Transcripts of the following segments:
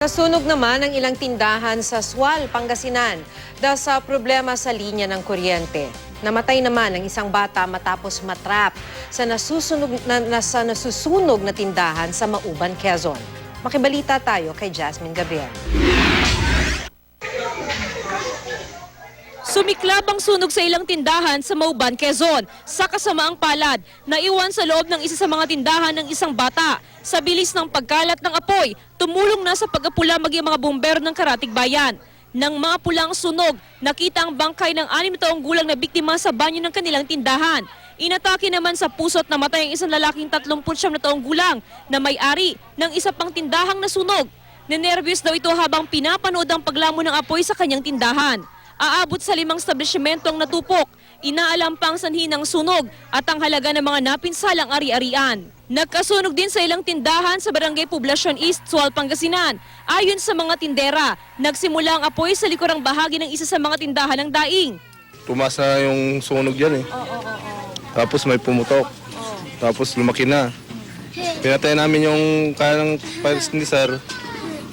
Nasunog naman ang ilang tindahan sa Sual, Pangasinan dahil sa problema sa linya ng kuryente. Namatay naman ang isang bata matapos matrap sa nasusunog na tindahan sa Mauban, Quezon. Makibalita tayo kay Jasmine Gabriel. Sumiklab ang sunog sa ilang tindahan sa Mauban, Quezon. Sa kasamaang palad, naiwan sa loob ng isa sa mga tindahan ng isang bata. Sa bilis ng pagkalat ng apoy, tumulong na sa pag-apula maging mga bumbero ng Karatig Bayan. Nang mga pulang sunog, nakita ang bangkay ng 6 na taong gulang na biktima sa banyo ng kanilang tindahan. Inatake naman sa puso't namatay ang isang lalaking 39 na taong gulang na may-ari ng isa pang tindahang nasunog. Nenervyos daw ito habang pinapanood ang paglamon ng apoy sa kanyang tindahan. Aabot sa 5 establishmento ang natupok. Inaalam pa ang sanhi ng sunog at ang halaga ng mga napinsalang ari-arian. Nagkasunog din sa ilang tindahan sa Barangay Poblacion East, Sual, Pangasinan. Ayon sa mga tindera, nagsimula ang apoy sa likurang bahagi ng isa sa mga tindahan ng daing. Tumas na yung sunog dyan eh. Tapos may pumutok. Tapos lumaki na. Pinatay namin yung kaya ng fire extinguisher.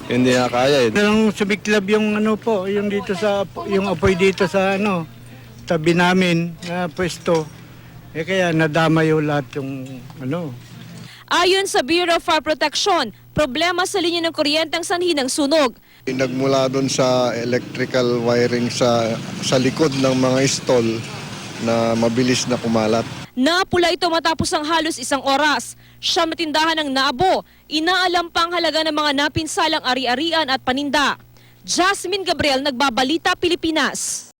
Hindi na kaya eh. Nang sumiklab yung yung dito sa yung apoy dito sa tabi namin na pwesto. Kaya nadama yung lahat yung Ayon sa Bureau of Fire Protection, problema sa linya ng kuryente ang sanhi ng sunog. Nagmula doon sa electrical wiring sa likod ng mga stall na mabilis na kumalat. Napula ito matapos ang halos 1 oras. Siyam na tindahan ang naabo. Inaalam pa ang halaga ng mga napinsalang ari-arian at paninda. Jasmine Gabriel, Nagbabalita, Pilipinas.